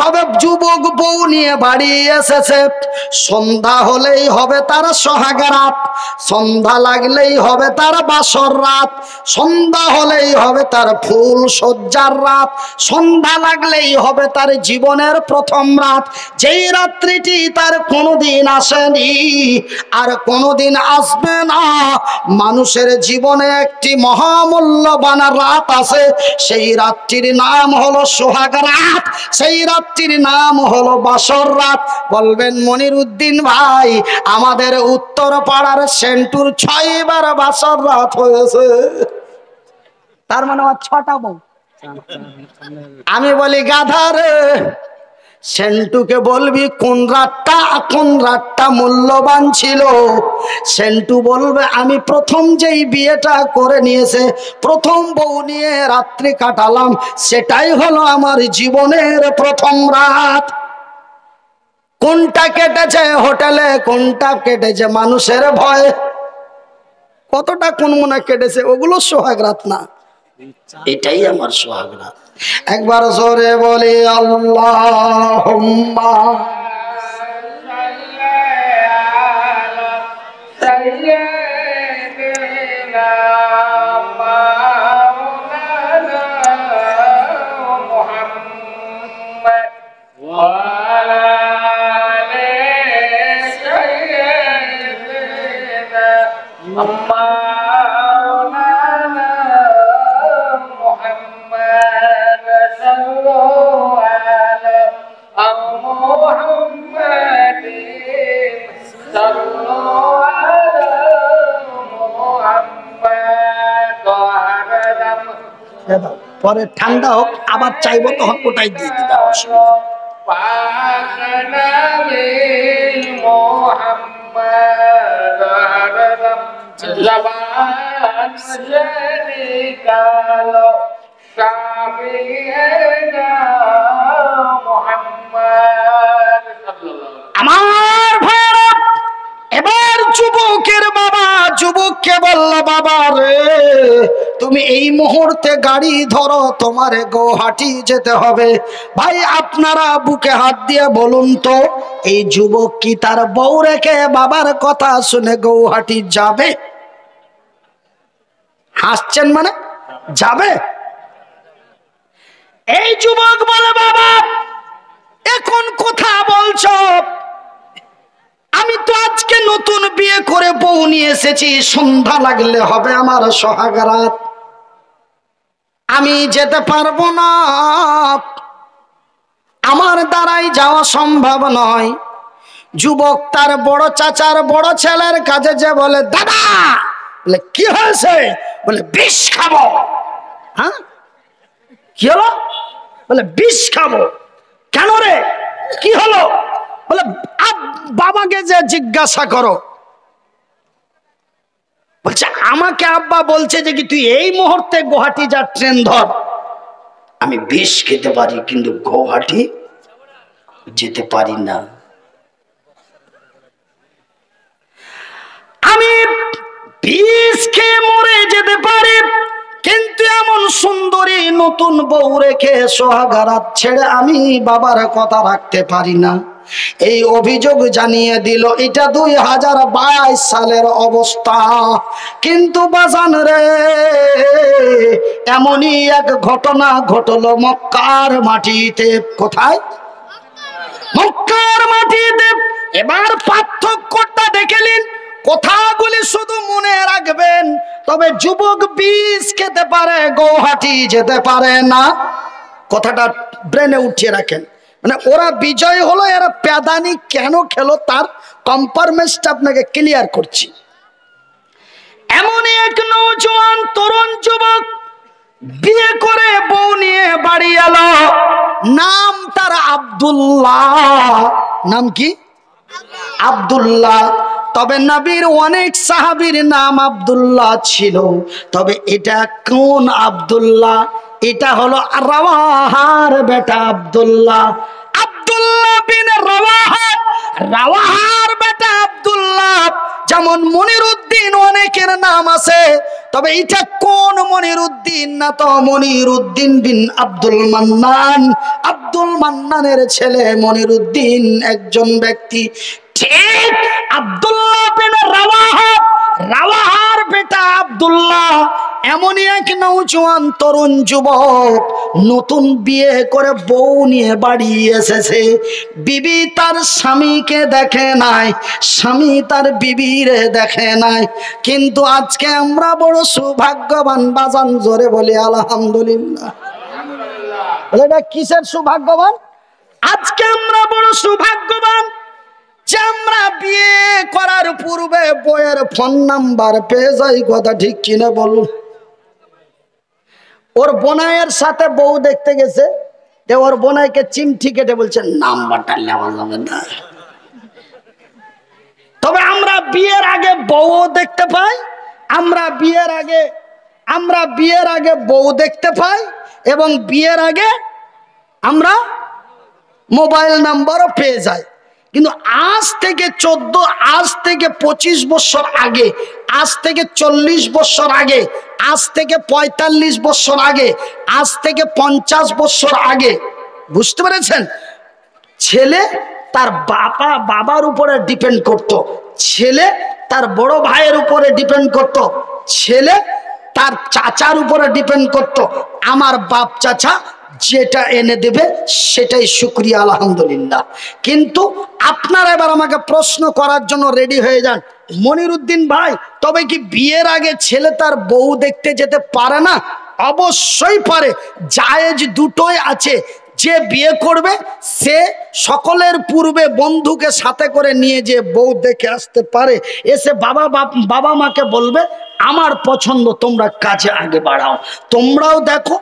তবে যুবক বউ নিয়ে বাড়ি এসেছে, সন্ধ্যা হলেই হবে তার সোহাগ রাত, সন্ধ্যা লাগলেই হবে তার বাসর রাত, সন্ধ্যা হলেই হবে তার ফুল সজ্জার রাত, সন্ধ্যা লাগলেই হবে তার জীবনের প্রথম রাত, যেই রাত্রিটি তার কোনোদিন আসেনি আর কোনোদিন আসবে না। মানুষের জীবনে একটি মহামূল্যবান রাত আছে, সেই রাতটির নাম হলো সোহাগ রাত, সেই রাতটির নাম হলো বাসর রাত। বলবেন মনিরউদ্দিন ভাই, আমাদের উত্তর পাড়ার সেন্টুর 6 বার বাসর রাত হয়েছে, তার মানে আমার 6টা বউ। আমি বলি গাধা রে, সেন্টুকে বলবি কোন রাতটা মূল্যবান ছিল। সেন্টু বলবে আমি প্রথম যেই বিয়েটা করে নিয়েছে, প্রথম বউ নিয়ে রাত্রি কাটালাম, সেটাই হলো আমার জীবনের প্রথম রাত। কোনটা কেটেছে হোটেলে, কোনটা কেটেছে মানুষের ভয়ে, কতটা কোন মনে কেটেছে, ওগুলো সোহাগ রাত না, এটাই আমার সোহাগ রাত। একবার জোরে বলি আল্লাহুম্মা সাইয়্যিদিনা মাওলানা মুহাম্মদ ওয়া আলা আলি সাইয়্যিদিনা মাওলানা মুহাম্মদ সাল্লাল্লাহু আলা মুহাম্মাদিন সাল্লাল্লাহু আলা মুহাম্মাদ ওয়া আলা। পরে ঠান্ডা হোক, আবার চাইবো তখন ওটাই দিয়ে দিবা, অসুবিধা পাক নবী মুহাম্মদ আলা জবান শরিকালো সাবিনা মুহাম্মদ সাল্লাল্লাহু। আমার ভাইরা, এবার যুবকের বাবা যুবককে বলল, বাবা রে তুমি এই মুহূর্তে গাড়ি ধরো, তোমারে গৌহাটি যেতে হবে। ভাই আপনারা বুকে হাত দিয়ে বলুন তো, এই যুবক কি তার বউ রেখে বাবার কথা শুনে গৌহাটি যাবে? হাসছেন মানে যাবে? এই যুবক বলে, বাবা এখন কথা বলছো, আমি তো আজকে নতুন বিয়ে করে বউ নিয়ে এসেছি, সন্ধ্যা লাগলে হবে আমার সোহাগ রাত, আমি যেতে পারবো না, আমার দ্বারাই যাওয়া সম্ভব নয়। যুবক তার বড় চাচার বড় ছেলের কাছে যে বলে, দাদা, বলে কি হয়েছে? বলে বিষ খাবো। হ্যাঁ, কি হলো? বলে বিষ খাবো। কেন রে, কি হলো? বলে বাবাকে যে জিজ্ঞাসা করো। বলছে আমাকে আব্বা বলছে যে কি তুই এই মুহূর্তে গুয়াহাটি যা, ট্রেন ধর। আমি বিষ খেতে পারি কিন্তু গুয়াহাটি যেতে পারি না। আমি বিষ খেয়ে মরে যেতে পারি, কিন্তু এমন সুন্দরী নতুন বউ রেখে সোহাগ রাত ছেড়ে আমি বাবার কথা রাখতে পারি না। এই অভিযোগ জানিয়ে দিল। এটা 2022 সালের অবস্থা। কিন্তু বাজান রে, এমনই এক ঘটনা ঘটলো মক্কার মাটিতে। কোথায়? মক্কার মাটিতে। এবার পার্থক্যটা দেখেলেন, কথাগুলি শুধু মনে রাখবেন। তবে যুবক বিষ খেতে পারে, গৌহাটি যেতে পারে না। কথাটা ব্রেনে উঠিয়ে রাখেন। মানে ওরা বিজয় হলো, এরা প্যাদানি কেন খেলো তার কম্পারমেন্টটা আপনাকে ক্লিয়ার করছি। এমনই এক নওজোয়ান তরুণ যুবক বিয়ে করে বউ নিয়ে বাড়ি এলো। নাম তার আব্দুল্লাহ। নাম কি? আব্দুল্লাহ। তবে নবীর অনেক সাহাবীর নাম আব্দুল্লাহ ছিল, তবে এটা কোন আব্দুল্লাহ? এটা হলো রাওয়াহার বেটা আব্দুল্লাহ। আব্দুল্লাহ বিন রাওয়াহা, রাওয়াহার বেটা আব্দুল্লাহ। যেমন মনিরউদ্দিন অনেকের নাম আছে, তবে এটা কোন মনিরউদ্দিন? না তো মনিরউদ্দিন বিন আব্দুল মান্নান। আব্দুল মান্নানের ছেলে মনিরুদ্দিন একজন ব্যক্তি। ঠিক আব্দুল্লাহ বিন রাওয়াহা, রাওয়াহার বেটা আব্দুল্লাহ এমনই এক নওজোয়ান তরুণ যুবক, নতুন বিয়ে করে বউ নিয়ে বাড়ি এসেছে। বিবি তার স্বামীকে দেখে নাই, স্বামী তার বিবিরে দেখে নাই। কিন্তু আজকে আমরা বড় সৌভাগ্যবান, বাজান জোরে বলি আলহামদুলিল্লাহ। বলে এটা কিসের সৌভাগ্যবান? আজকে আমরা বড় সৌভাগ্যবান যে আমরা বিয়ে করার পূর্বে বইয়ের ফোন নাম্বার পেয়ে যাই। কথা ঠিক কিনা বলুন? ওর বোনাইয়ের সাথে বউ দেখতে গেছে, ওর বোনাইকে চিমটি কেটে বলছে নাম্বারটা নেওয়া যাবে না। তবে আমরা বিয়ের আগে বউ দেখতে পাই, আমরা বিয়ের আগে বউ দেখতে পাই এবং বিয়ের আগে আমরা মোবাইল নাম্বারও পেয়ে যাই। কিন্তু আজ থেকে 25 বছর আগে, আজ থেকে 40 বছর আগে, আজ থেকে 45 বছর আগে, আজ থেকে 50 বছর আগে, বুঝতে পেরেছেন, ছেলে তার বাবার উপরে ডিপেন্ড করত, ছেলে তার বড় ভাইয়ের উপরে ডিপেন্ড করত, ছেলে তার চাচার উপরে ডিপেন্ড করত। আমার বাপ চাচা যেটা এনে দেবে সেটাই শুকরিয়া আলহামদুলিল্লাহ। কিন্তু আপনারা এবার আমাকে প্রশ্ন করার জন্য রেডি হয়ে যান, মনিরুদ্দিন ভাই তবে কি বিয়ের আগে ছেলে তার বউ দেখতে যেতে পারে না? অবশ্যই পারে, জায়েজ দুটোই আছে। যে বিয়ে করবে সে সকলের পূর্বে বন্ধুকে সাথে করে নিয়ে যে বউ দেখে আসতে পারে, এসে বাবা মাকে বলবে আমার পছন্দ, তোমরা কাজে আগে বাড়াও, তোমরাও দেখো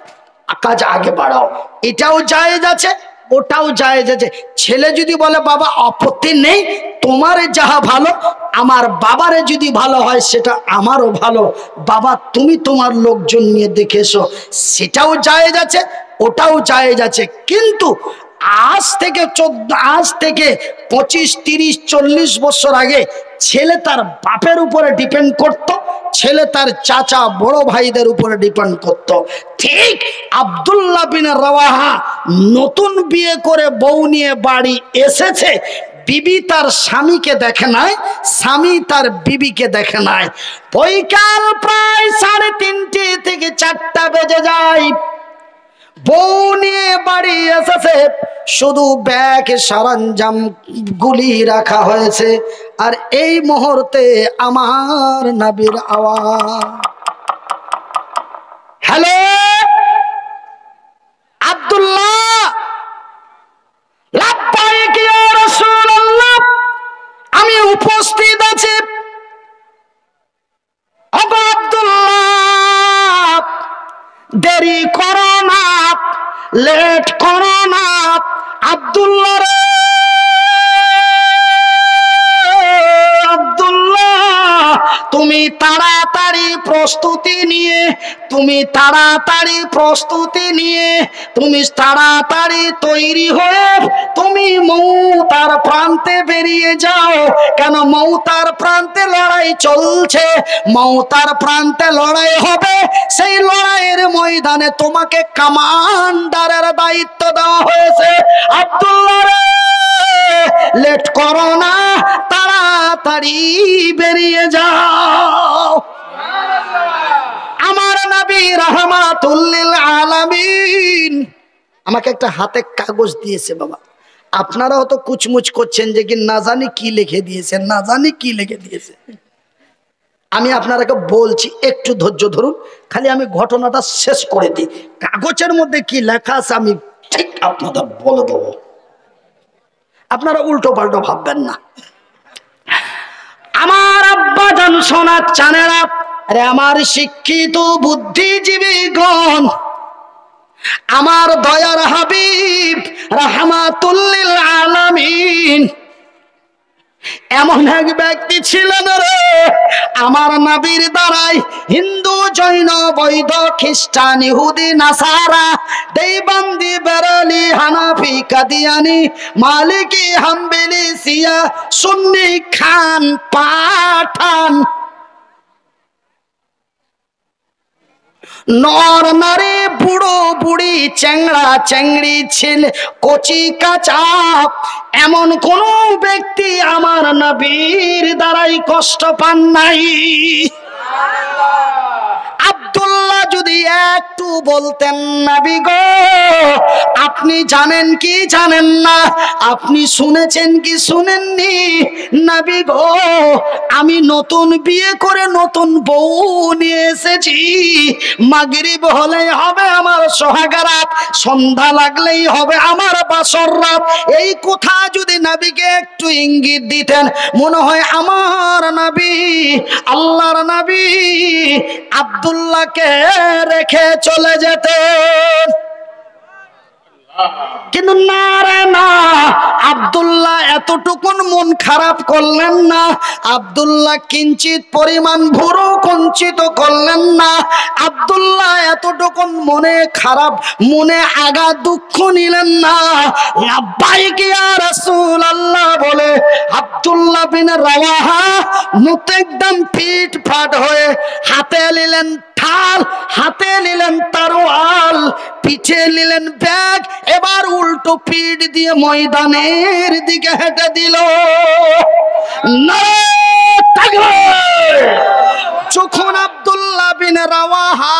কাজ আগে বাড়াও। এটাও জায়েজ আছে, ওটাও জায়েজ আছে। ছেলে যদি বলে বাবা আপত্তি নেই, তোমারে যাহা ভালো, আমার বাবারে যদি ভালো হয় সেটা আমারও ভালো, বাবা তুমি তোমার লোকজন নিয়ে দেখে এসো, সেটাও জায়েজ আছে, ওটাও জায়েজ আছে। কিন্তু আজ থেকে 25, 30, 40 বছর আগে ছেলে তার বাপের উপরে ডিপেন্ড করত, ছেলে তার চাচা বড় ভাইদের উপরে ডিপেন্ড করত। ঠিক আব্দুল্লাহ বিন রাওয়াহা নতুন বিয়ে করে বউ নিয়ে বাড়ি এসেছে, বিবি তার স্বামীকে দেখে নাই, স্বামী তার বিবিকে দেখে নাই। বৈকাল প্রায় 3:30 থেকে 4টা বেজে যায়, বউ নিয়ে বাড়ি এসেছে, শুধু ব্যাগ সরঞ্জাম গুলি রাখা হয়েছে। আর এই মুহূর্তে আমার নবীর আওয়াজ, হ্যালো আব্দুল্লাহ, লাব্বাইক ইয়া রাসূলুল্লাহ, আমি উপস্থিত আছি। ওগো আব্দুল্লাহ, দেরি করো না, লেট করো না। আব্দুল্লাহ রে, আব্দুল্লাহ তুমি তাড়াতাড়ি প্রস্তুতি নিয়ে, তুমি তাড়াতাড়ি তৈরি হয়ে তুমি মৌতার প্রান্তে বেরিয়ে যাও। কেন? মৌতার প্রান্তে লড়াই চলছে, মৌতার প্রান্তে লড়াই হবে। সেই লড়াইয়ের ময়দানে তোমাকে কমান্ডারের দায়িত্ব দেওয়া হয়েছে। আব্দুল্লাহ রে, লেট করো না, তাড়াতাড়ি বেরিয়ে যাও। আমার নবী রাহমাতুল লিল আলামিন আমাকে একটা হাতে কাগজ দিয়েছে। বাবা আপনারা হয়তো কুচমুচ করছেন যে কি না জানি কি লিখে দিয়েছে, না জানি কি লিখে দিয়েছে। আমি আপনারাকে বলছি, একটু ধৈর্য ধরুন, খালি আমি ঘটনাটা শেষ করে দিই। কাগজের মধ্যে কি লেখা আছে আমি ঠিক আপনাদের বলে দেবো, আপনারা উল্টো পাল্টো ভাববেন না। আমার আব্বা জান সোনার চানেরা, আরে আমার শিক্ষিত বুদ্ধিজীবীগণ, আমার দয়ার হাবিব রাহমাতুল লিল আলামিন এমন এক ব্যক্তি ছিলেন রে, আমার নবীর দ্বারাই হিন্দু, জৈন, বৌদ্ধ, খ্রিস্টান, ইহুদি, নাসারা, দেওবন্দি, বেরেলি, হানাফি, কাদিয়ানি, মালিকি, হাম্বলি, শিয়া, সুন্নি, খান, পাঠান, নর নারী বুড়ো বুড়ি, চ্যাংড়া চ্যাংড়ি, ছেলে কচি কাঁচা, এমন কোন ব্যক্তি আমার নবীর দ্বারাই কষ্ট পান নাই। আব্দুল্লাহ যদি একটু বলতেন, নবী গো আপনি জানেন কি জানেন না, আপনি শুনেছেন কি শুনেননি, নবী গো আমি নতুন বিয়ে করে নতুন বউ নিয়ে এসেছি, মাগরিব হলেই হবে আমার সোহাগরাত, সন্ধ্যা লাগলেই হবে আমার বাসর রাত, এই কথা যদি নবীকে একটু ইঙ্গিত দিতেন, মনে হয় আমার নবী, আল্লাহর নবী আব্দুল্লাহকে রেখে চলে যেতেন। কিন্তু না রে না, আব্দুল্লাহ এতটুকুন মন খারাপ করলেন না, আব্দুল্লাহ কিঞ্চিত পরিমাণ ভুরু কুঞ্চিত করলেন না, আব্দুল্লাহ এতটুকুন মনে খারাপ, মনে আগা দুঃখ নিলেন না। লাব্বাইক ইয়া রাসূলুল্লাহ বলে আব্দুল্লাহ বিন রাওয়াহা মুখ একদম ফিট ফাট হয়ে হাতে নিলেন ঢাল, হাতে নিলেন তরোয়াল, পিঠে নিলেন ব্যাগ, এবার উল্টো পিঠ দিয়ে ময়দানের দিকে হেঁটে দিল। নারে তাকবীর! যখন আব্দুল্লাহ বিন রাওয়াহা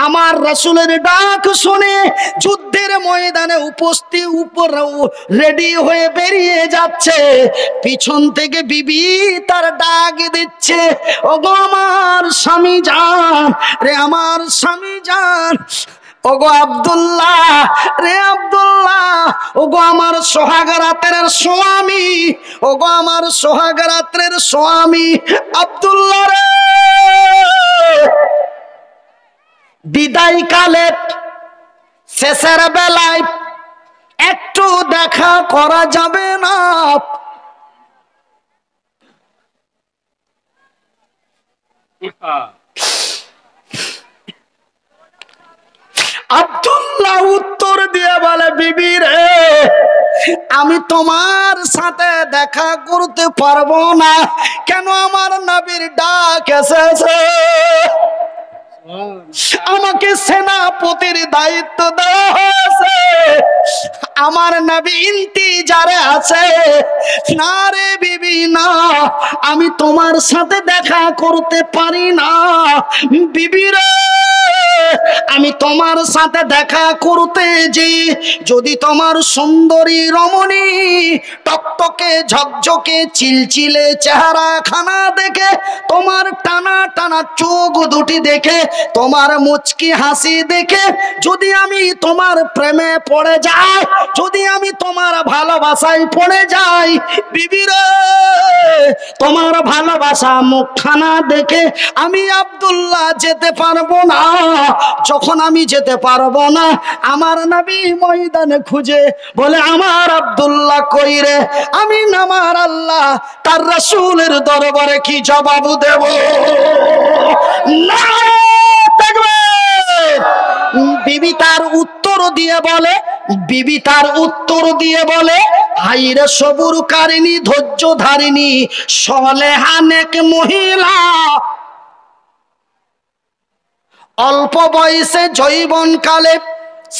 আমার রাসূলের ডাক শুনে যুদ্ধের ময়দানে উপস্থিত উপর রেডি হয়ে বেরিয়ে যাচ্ছে, পিছন থেকে বিবি তার ডাক দিচ্ছে, ওগো আমার স্বামী জান রে, আমার স্বামী জান, ওগো আব্দুল্লাহ রে আব্দুল্লাহ, ওগো আমার সোহাগরাতের স্বামী, ওগো আমার সোহাগরাতের স্বামী আব্দুল্লাহ রে, বিদায় কালে শেষের বেলায় একটু দেখা করা যাবে না? আব্দুল্লাহ উত্তর দিয়ে বলে, বিবি রে আমি তোমার সাথে দেখা করতে পারবো না। কেন? আমার নবীর ডাক এসেছে, আমাকে সেনাপতির দায়িত্ব দেওয়া হয়েছে, আমার নবী ইন্তিজারে আছে। না রে বিবি না, আমি তোমার সাথে দেখা করতে পারি না। বিবি রে আমি তোমার সাথে দেখা করতে যে, যদি তোমার সুন্দরী রমণী টকটকে ঝকঝকে চিলচিলে চেহারা খানা দেখে, তোমার টানা টানা চোখ দুটি দেখে, তোমার মুচকি হাসি দেখে যদি আমি তোমার প্রেমে পড়ে যাই, যদি আমি তোমার ভালোবাসায় পড়ে যাই, বিবি রে তোমার ভালোবাসা মুখখানা দেখে আমি আব্দুল্লাহ যেতে পারবো না। যখন আমি যেতে পারবো না, আমার নবী ময়দানে খুঁজে বলে, আমার আব্দুল্লাহ কই রে? আমি আমার আল্লাহ তার রাসূলের দরবারে কি জবাব দেব? না বিবি তার উত্তর দিয়ে বলে, বিবি তার উত্তর দিয়ে বলে, হাইরে সবুরকারিনী, ধৈর্য ধারিণী, সলেহা নেক মহিলা, অল্প বয়সে যৌবন কালে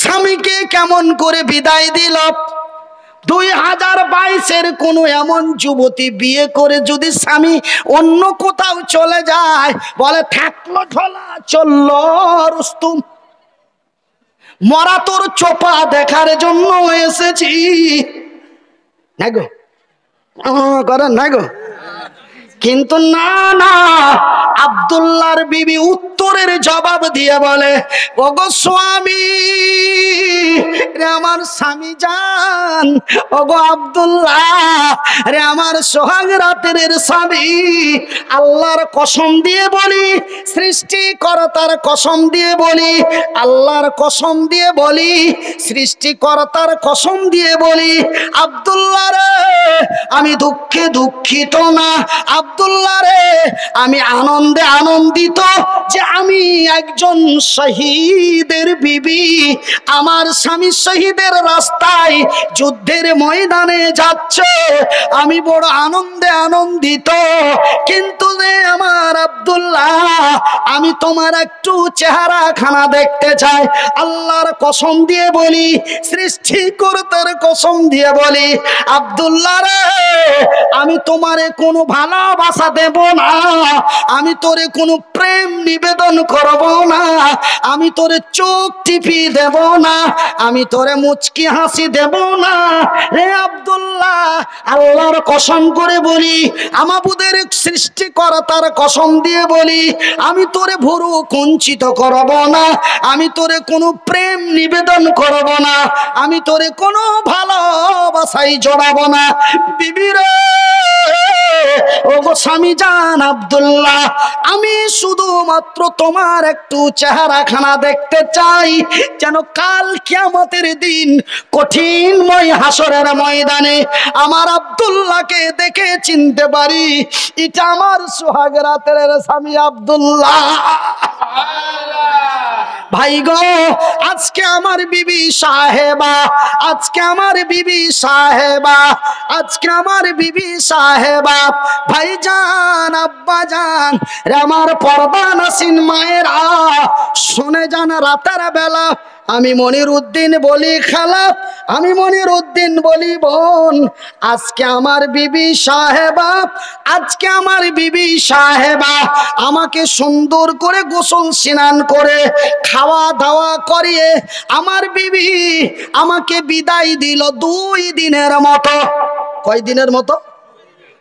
স্বামীকে কেমন করে বিদায় দিল। 2022-এর কোনো এমন যুবতী বিয়ে করে যদি স্বামী অন্য কোথাও চলে যায়, বলে থাকলো ঢোলা চললো রুস্তুম, মরা তোর চোপা দেখার জন্য এসেছি। না গো করেন না গো। কিন্তু না না, আব্দুল্লাহর বিবি উত্তরের জবাব দিয়ে বলে, ওগো স্বামী রে আমার স্বামী জান, ওগো আব্দুল্লাহ রে আমার সোহাগ রাতের স্বামী, আল্লাহর কসম দিয়ে বলি, সৃষ্টিকর্তার কসম দিয়ে বলি, আল্লাহর কসম দিয়ে বলি, সৃষ্টিকর্তার কসম দিয়ে বলি, আব্দুল্লাহ রে আমি দুঃখে দুঃখিত না, আব্দুল্লাহ রে আমি আনন্দে আনন্দিত যে আমি একজন শহীদের বিবি, আমার স্বামী শহীদের রাস্তায় যুদ্ধের ময়দানে যাচ্ছে, আমি বড় আনন্দে আনন্দিত। কিন্তু রে আমার আব্দুল্লাহ, আমি তোমার একটু চেহারা খানা দেখতে চাই। আল্লাহর কসম দিয়ে বলি, সৃষ্টিকর্তার কসম দিয়ে বলি, আব্দুল্লাহ রে, আমি তোমারে কোনো ভালোবাসা দেব না, আমি তোরে কোনো প্রেম নিবেদন করব না, আমি তোরে চোখ টিপি দেব না, আমি তোরে মুচকি হাসি দেব না রে আব্দুল্লাহ। আল্লাহর কসম করে বলি, আমাদের সৃষ্টিকর্তার কসম দিয়ে বলি, আমি তোরে ভুরু কুঞ্চিত করব না, আমি তোরে কোনো প্রেম নিবেদন করব না, আমি তোরে কোনো ভালোবাসাই জড়াবো না। বিবিরে, ও গো স্বামী জান আব্দুল্লাহ, আমি শুধুমাত্র তোমার একটু চেহারা খানা দেখতে চাই, যেন কাল কিয়ামতের দিন কঠিনময় হাসরের ময়দানে আমার আব্দুল্লাহকে দেখে চিনতে পারি, এটা আমার সোহাগ রাতের স্বামী আব্দুল্লাহ। ভাই গো, আজকে আমার বিবি সাহেবা, আজকে আমার বিবি সাহেবা, আজকে আমার বিবি সাহেবা, ভাইজান আব্বাজান রে আমার পর্দা নাসিন মায়েরা, শুনে যান রাতের বেলা আমি মনির উদ্দিন বলি খালা, আমি মনির উদ্দিন বলি বোন, আজকে আমার বিবি সাহেবা, আজকে আমার বিবি সাহেবা আমাকে সুন্দর করে গোসল স্নান করে খাওয়া দাওয়া করিয়ে আমার বিবি আমাকে বিদায় দিল 2 দিনের মতো। কয় দিনের মতো?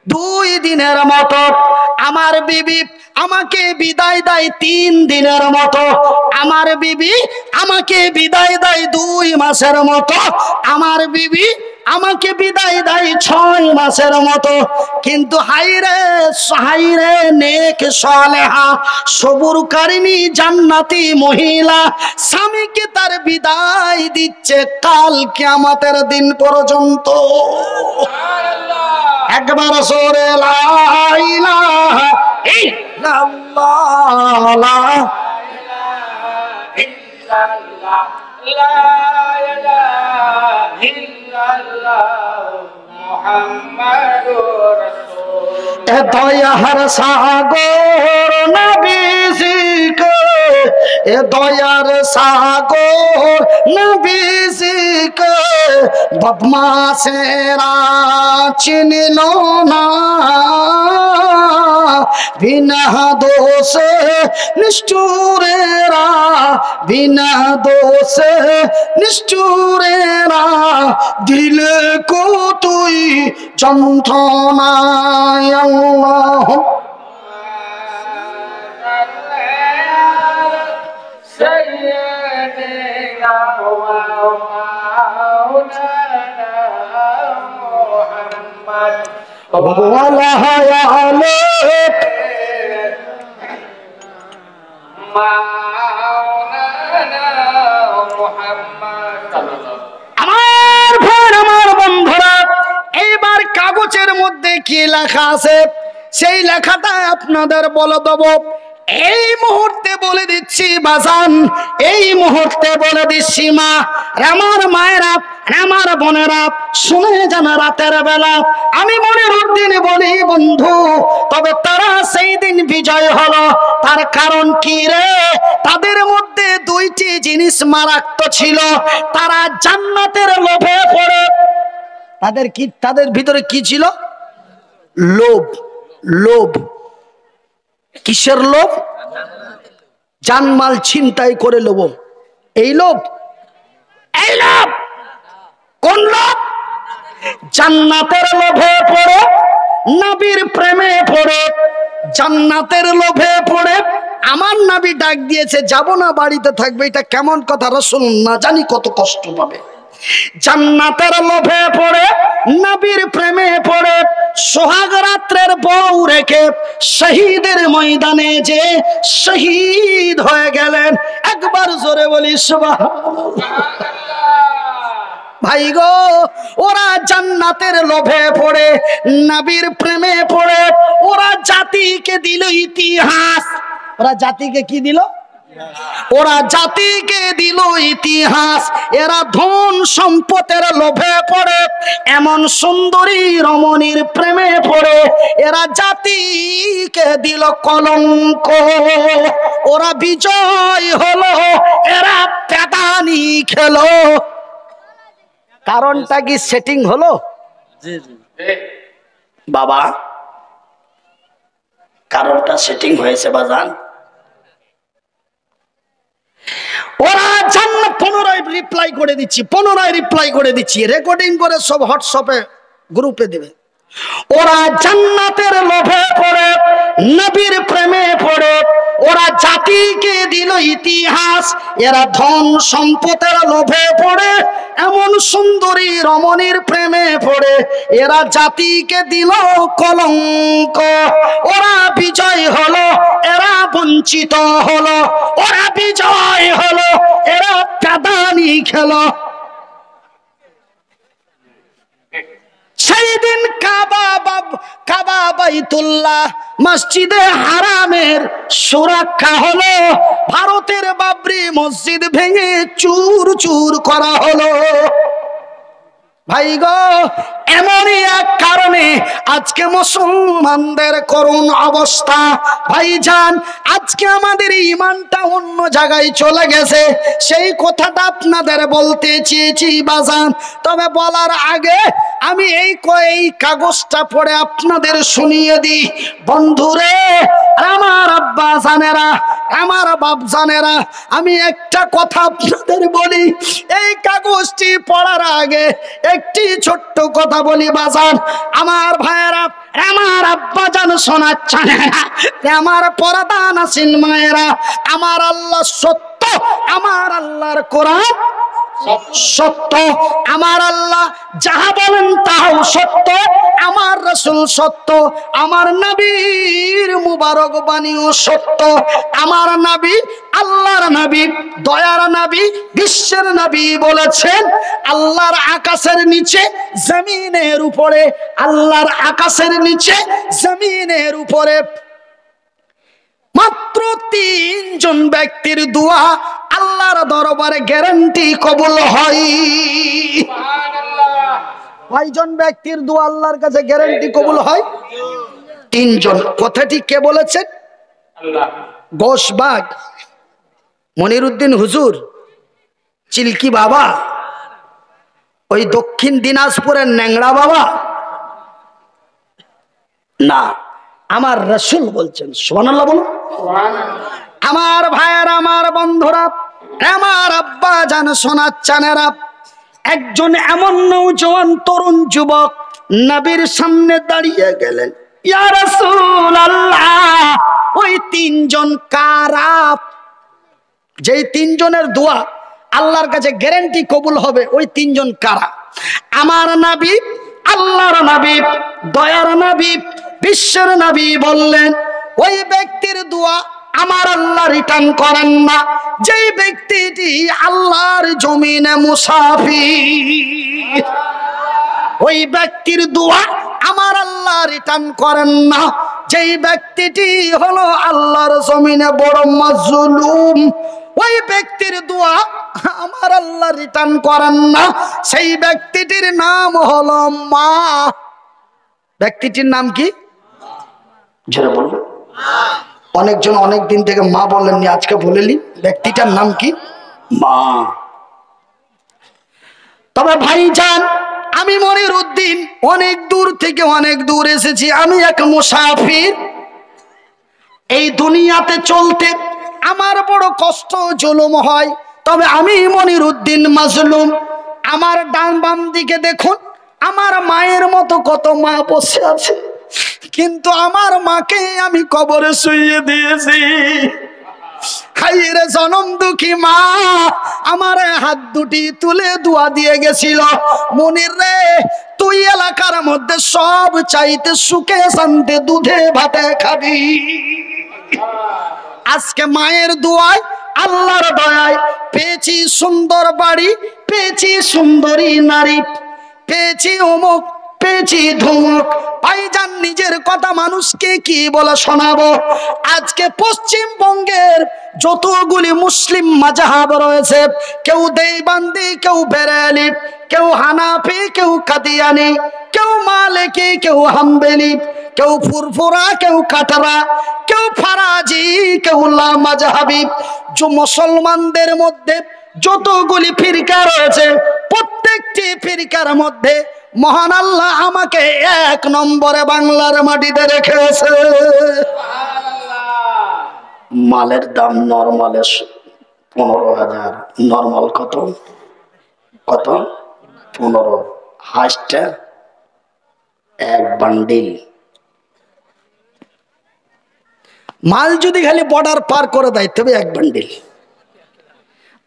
2 দিনের মতো। আমার বিবি আমাকে বিদায় দেয় 3 দিনের মতো, আমার বিবি আমাকে বিদায় দেয় 2 মাসের মতো, আমার বিবি আমাকে বিদায় দেয় 6 মাসের মতো। কিন্তু হাইরে নেক সালেহা সবুরকারিনী জান্নাতি মহিলা স্বামীকে তার বিদায় দিচ্ছে কাল কিয়ামতের দিন পর্যন্ত। একবার সরে লা ইলাহা ইল্লাল্লাহ, লা ইলাহা ইল্লাল্লাহ, লা ইলাহা ইল্লাল্লাহ, মুহাম্মাদুর রাসূল। এ দয়ার সাগর নবীজিকে, এ দয়ার সাগর নবীজিকে বদমাশেরা চিনল না, বিনা দোষে নিষ্ঠুরেরা, বিনা দোষে নিষ্ঠুরেরা দিলে কতই যন্ত্রণায়। আল্লাহ আমার ভাই, আমার বন্ধুরা, এইবার কাগজের মধ্যে কি লেখা আছে সেই লেখাটা আপনাদের বলে দেব। এই মুহূর্তে বলে দিচ্ছি বাজান, এই মুহূর্তে বলে দিচ্ছি মা, আমার মায়েরা, আমার বোনেরা, শুনে যান রাতের বেলা আমি মনির উদ্দিন বলি বন্ধু, তবে তারা সেই দিন বিজয় হলো, তার কারণ কি রে? তাদের মধ্যে 2টি জিনিস মারাত্মক ছিল। তারা জান্নাতের লোভে পড়ে, তাদের ভিতরে কি ছিল? লোভ। লোভ কিসের লোভ? জানমাল ছিনতাই করে লোভ। এই লোভ, এই লোভ কোন লোভ? জান্নাতের লোভে পড়ে, নবীর প্রেমে পড়ে, জান্নাতের লোভে পড়ে। আমার নবী ডাক দিয়েছে যাব না, বাড়িতে থাকবে। এটা কেমন কথা? রাসূল না জানি কত কষ্ট পাবে। জান্নাতের লোভে পড়ে, নবীর প্রেমে পড়ে, সোহাগ রাত্রের বউ রেখে শহীদের ময়দানে যে শহীদ হয়ে গেলেন। একবার জোরে বলি সুবহানাল্লাহ। ভাই গো, ওরা জান্নাতের লোভে পড়ে, নবীর প্রেমে পড়ে, ওরা জাতিকে দিল ইতিহাস। ওরা জাতিকে কি দিল? ওরা জাতিকে দিল ইতিহাস, এরা ধন সম্পদের লোভে পড়ে, এমন সুন্দরী রমণীর প্রেমে পড়ে এরা জাতিকে দিল কলঙ্ক। ওরা বিজয় হলো, এরা পেদানি খেলো। কারণটা কি সেটিং হলো? বাবা কারণটা সেটিং হয়েছে বাজান। ওরা জান্নাত পুনরায় রিপ্লাই করে দিচ্ছি, রেকর্ডিং করে সব হোয়াটসঅ্যাপে গ্রুপে দেবে। ওরা জান্নাতের লোভে পড়ে, নবীর প্রেমে পড়ে, ওরা জাতিকে দিল ইতিহাস, এরা ধন সম্পদের লোভে পড়ে, এমন সুন্দরী রমণীর প্রেমে পড়ে এরা জাতিকে দিল কলঙ্ক। ওরা বিজয় হলো, এরা বঞ্চিত হলো, ওরা বিজয় হলো, এরা পেদানি খেলো। সেই দিন কাবা বাইতুল্লাহ মসজিদে হারামের সুরক্ষা হলো, ভারতের বাবরি মসজিদ ভেঙে চুর চুর করা হলো। ভাই গো, এমনই এক কারণে আজকে মুসলমানদের করুণ অবস্থা। ভাইজান, আজকে আমাদের ঈমানটা অন্য জায়গায় চলে গেছে, সেই কথাটা আপনাদের বলতে চেয়েছি বাজান। তবে বলার আগে আমি এই কাগজটা পড়ে আপনাদের শুনিয়ে দিই। বন্ধুরে, আমার আব্বা জানেরা, আমার বাপ জানেরা, আমি একটা কথা আপনাদের বলি। এই কাগজটি পড়ার আগে একটি ছোট্ট কথা বলি বাজান। আমার ভাইয়েরা, আমার আব্বা জান শোনাচ্ছেন, আমার পর্দা নাসিন মায়েরা, আমার আল্লাহ সত্য, আমার আল্লাহর কোরআন সত্য, আমার আল্লাহ যাহা বলেন তাও সত্য, আমার রাসূল সত্য, আমার নবীর মুবারক বাণীও সত্য। আমার নবী, আল্লাহর নবী, দয়ার নবী, বিশ্বের নবী বলেছেন, আল্লাহর আকাশের নিচে জমিনের উপরে, আল্লাহর আকাশের নিচে জমিনের উপরে মাত্র 3 জন ব্যক্তির দোয়া আল্লাহর দরবারে গ্যারান্টি কবুল হয়। কয়জন ব্যক্তির দোয়া আল্লাহর কাছে গ্যারান্টি কবুল হয়? 3 জন। কথাটি কে বলেছেন? আল্লাহ। গোশবাগ মনিরুদ্দিন হুজুর, চিল্কি বাবা, ওই দক্ষিণ দিনাজপুরের ন্যাংড়া বাবা না, আমার রাসূল বলছেন। সুবহানাল্লাহ বলুন। আমার ভাইয়েরা, আমার বন্ধুরা, আমার আব্বা জান শোনাচ্ছেনেরা, একজন এমন নওজোয়ান তরুণ যুবক নবীর সামনে দাঁড়িয়ে গেলেন, ইয়া রাসূলুল্লাহ, ওই 3 জন কারা? যেই 3 জনের দোয়া আল্লাহর কাছে গ্যারান্টি কবুল হবে, ওই 3 জন কারা? আমার নবী, আল্লাহর নবী, দয়ার নবী, বিশ্বের নবী বললেন, ওই ব্যক্তির দোয়া আমার আল্লাহ রিটার্ন করেন না, যেই ব্যক্তিটি আল্লাহর জমিনে মুসাফির। ওই ব্যক্তির দোয়া আমার আল্লাহ রিটার্ন করেন না, যেই ব্যক্তিটি হলো আল্লাহর জমিনে বড় মাজলুম। ওই ব্যক্তির দোয়া আমার আল্লাহ রিটার্ন করেন না, সেই ব্যক্তিটির নাম হলো মা। ব্যক্তিটির নাম কি? যারা বলবেন, অনেকজন অনেক দিন থেকে মা বলেননি, আজকে বলেলি। ব্যক্তিটার নাম কি? মা। তবে ভাইজান, আমি মনিরউদ্দিন অনেক দূর থেকে অনেক দূর এসেছি, আমি এক মুসাফির। এই দুনিয়াতে চলতে আমার বড় কষ্ট জুলুম হয়, তবে আমি মনিরউদ্দিন মাজলুম। আমার ডান বাম দিকে দেখুন, আমার মায়ের মতো কত মা বসে আছে, কিন্তু আমার মাকে আমি কবরে শুইয়ে দিয়েছি। হাইরে জনম দুঃখী মা, আমার হাত দুটি তুলে দোয়া দিয়ে গেছিল, মনির রে, তুই এলাকার মধ্যে সব চাইতে সুখে শান্তি দুধে ভাতে খাবি। আজকে মায়ের দোয়ায়, আল্লাহর দয়ায় পেয়েছি সুন্দর বাড়ি, পেয়েছি সুন্দরী নারী, পেয়েছি অমুক, পেয়েছি ধমক। ভাইজান নিজের কথা মানুষকে কি বলে শোনাবো? আজকে পশ্চিমবঙ্গের যতগুলি মুসলিম মাযহাব রয়েছে, কেউ দেওবন্দি, কেউ বেরেলি, কেউ হানাফি, কেউ কাদিয়ানি, কেউ মালিকি, কেউ হাম্বলি, কেউ ফুরফুরা, কেউ কাটারা, কেউ ফারাজি, কেউ লামাযহাবি। যে মুসলমানদের মধ্যে যতগুলি ফিরকা রয়েছে, প্রত্যেকটি ফিরকার মধ্যে মহান আল্লাহ আমাকে 1 নম্বরে বাংলার মাটিতে রেখেছে। মালের দাম নরমালে 15,000, নরমাল কত? কত? 15। হাইস্টে 1 বান্ডিল মাল যদি খালি বর্ডার পার করে দেয় তবে 1 বান্ডিল।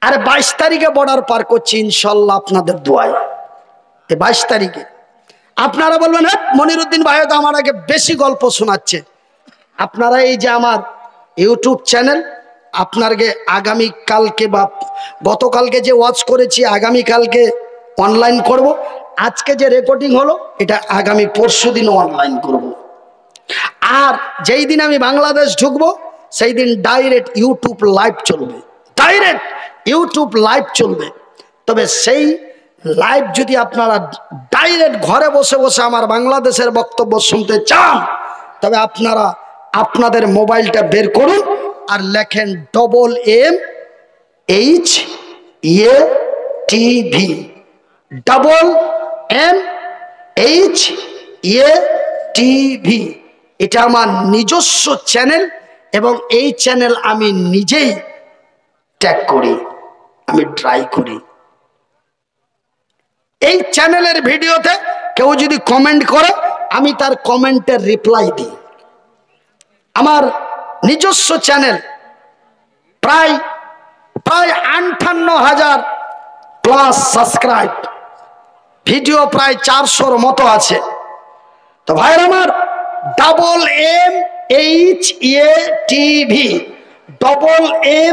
আরে 22 তারিখে বর্ডার পার করছি ইনশাল্লাহ আপনাদের দোয়ায়। 22 তারিখে আপনারা বলবেন হ্যাঁ মনিরুদ্দিন ভাই তো আমার আগে বেশি গল্প শোনাচ্ছে। আপনারা এই যে আমার ইউটিউব চ্যানেল, আপনাকে আগামী কালকে বা গতকালকে যে ওয়াচ করেছি আগামীকালকে অনলাইন করব। আজকে যে রেকর্ডিং হলো এটা আগামী পরশুদিন অনলাইন করব। আর যেই দিন আমি বাংলাদেশ ঢুকবো সেই দিন ডাইরেক্ট ইউটিউব লাইভ চলবে, ডাইরেক্ট ইউটিউব লাইভ চলবে। তবে সেই লাইভ যদি আপনারা ডাইরেক্ট ঘরে বসে বসে আমার বাংলাদেশের বক্তব্য শুনতে চান, তবে আপনারা আপনাদের মোবাইলটা বের করুন আর লেখেন MMHATV, MMHATV। এটা আমার নিজস্ব চ্যানেল এবং এই চ্যানেল আমি নিজেই ট্যাগ করি, আমি ট্রাই করি। এই চ্যানেলের ভিডিওতে কেউ যদি কমেন্ট করে আমি তার কমেন্টের রিপ্লাই দিই। আমার নিজস্ব চ্যানেল প্রায় 58,000 প্লাস সাবস্ক্রাইব, ভিডিও প্রায় 400-র মতো আছে। তো ভাইরা আমার MMHATV,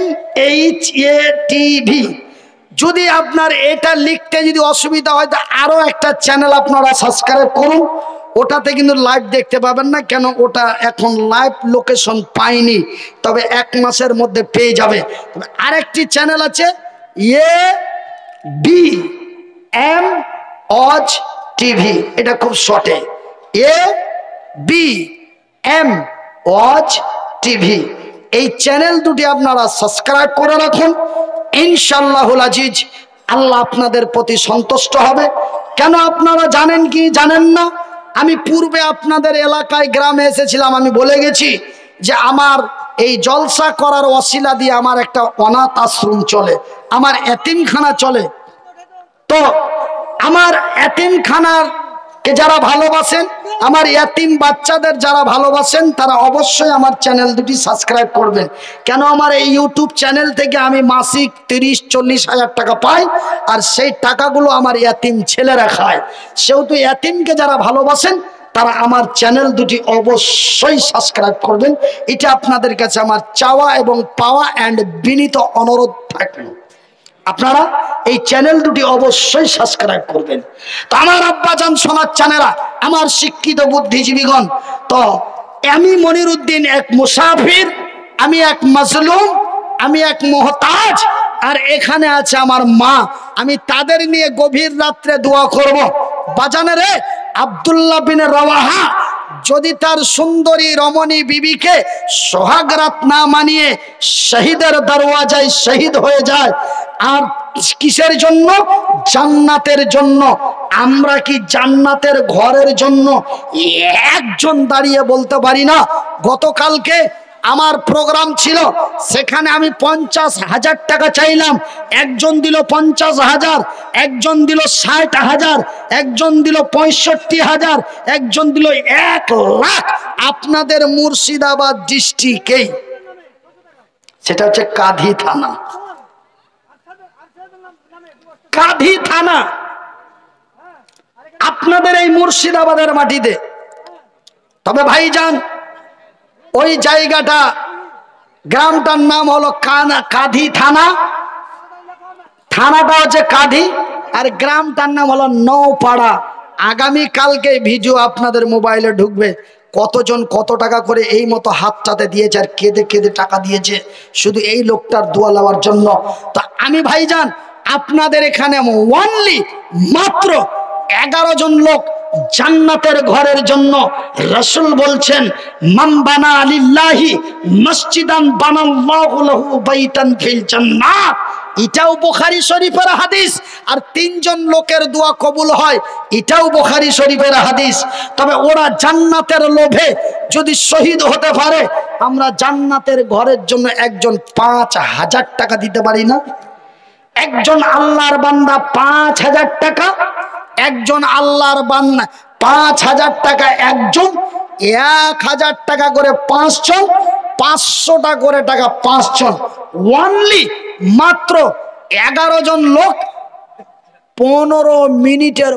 MMHATV। যদি আপনার এটা লিখতে যদি অসুবিধা হয় তো আরো একটা চ্যানেল আপনারা সাবস্ক্রাইব করুন, ওটাতে কিন্তু লাইভ দেখতে পাবেন না, কেন ওটা এখন লাইভ লোকেশন পাইনি, তবে 1 মাসের মধ্যে পেয়ে যাবে। তবে আরেকটি চ্যানেল আছে ABM ওয়াচ টিভি, এটা খুব শর্টে ABM ওয়াচ টিভি। এই চ্যানেল দুটি আপনারা সাবস্ক্রাইব করে রাখুন, ইনশাআল্লাহুল আজিজ আল্লাহ আপনাদের প্রতি সন্তুষ্ট হবে। কেন আপনারা জানেন কি জানেন না? আমি পূর্বে আপনাদের এলাকায় গ্রামে এসেছিলাম, আমি বলে গেছি যে আমার এই জলসা করার ওসিলা দিয়ে আমার একটা অনাথ আশ্রম চলে, আমার এতিমখানা চলে। তো আমার এতিমখানার কে যারা ভালোবাসেন, আমার ইয়াতিম বাচ্চাদের যারা ভালোবাসেন, তারা অবশ্যই আমার চ্যানেল দুটি সাবস্ক্রাইব করবেন। কেন আমার এই ইউটিউব চ্যানেল থেকে আমি মাসিক 30-40 হাজার টাকা পাই, আর সেই টাকাগুলো আমার ইয়াতিম ছেলেরা খায়। সেহেতু ইয়াতিমকে যারা ভালোবাসেন তারা আমার চ্যানেল দুটি অবশ্যই সাবস্ক্রাইব করবেন। এটা আপনাদের কাছে আমার চাওয়া এবং পাওয়া অ্যান্ড বিনীত অনুরোধ থাকলো, আপনারা এই চ্যানেল দুটি অবশ্যই সাবস্ক্রাইব করবেন। তো আমার আব্বাজান সোনার চ্যানেলা, আমার শিক্ষিত বুদ্ধিজীবীগণ, তো আমি মনিরুদ্দিন এক মুসাফির, আমি এক মাজলুম, আমি এক মুহতাজ, আর এখানে আছে আমার মা। আমি তাদের নিয়ে গভীর রাত্রে দোয়া করব। বাজানেরে আব্দুল্লাহ বিন রাওয়াহা যদি তার সুন্দরী রমণী বিবিকে সোহাগরাত না মানিয়ে শহীদের দরওয়াজায় শহীদ হয়ে যায়, আর কিসের জন্য? জান্নাতের জন্য। আমরা কি জান্নাতের ঘরের জন্য একজন দাঁড়িয়ে বলতে পারি না? গতকালকে আমার প্রোগ্রাম ছিল, সেখানে আমি 50,000 টাকা চাইলাম, একজন দিল 50,000, একজন দিল 60,000, একজন দিল 65,000, একজন দিল 1 লাখ। আপনাদের মুর্শিদাবাদ ডিস্ট্রিক্টেই, সেটা হচ্ছে কাঁধি থানা, কাঁধি থানা আপনাদের এই মুর্শিদাবাদের মাটিতে। তবে ভাইজান ওই জায়গাটা, গ্রামটার নাম হলো কাঁধি থানা, থানাটা হচ্ছে কাঁধি, আর গ্রামটার নাম হলো নওপাড়া। আগামী কালকে ভিডিও আপনাদের মোবাইলে ঢুকবে, কতজন কত টাকা করে এই মতো হাতটাতে দিয়েছে আর কেঁদে কেঁদে টাকা দিয়েছে শুধু এই লোকটার দোয়া নেওয়ার জন্য। তা আমি ভাইজান আপনাদের এখানে ওনলি মাত্র 11 জন লোক জান্নাতের ঘরের জন্য রাসূল বলছেন মান বানা লিল্লাহি মসজিদান বানাল্লাহু লাহু বাইতান ফিল জান্নাত। এটাও বুখারী শরীফের হাদিস। আর 3 জন লোকের দোয়া কবুল হয়, এটাও বুখারী শরীফের হাদিস। তবে ওরা জান্নাতের লোভে যদি শহীদ হতে পারে, আমরা জান্নাতের ঘরের জন্য একজন 5000 টাকা দিতে পারি না? একজন আল্লাহর বান্দা 5000 টাকা, একজন আল্লাহর বান্দা 5000 টাকা, একজন 1000 টাকা করে 5 জন, 500 টাকা করে টাকা 5 জন, ওনলি মাত্র 11 জন লোক 15 মিনিটের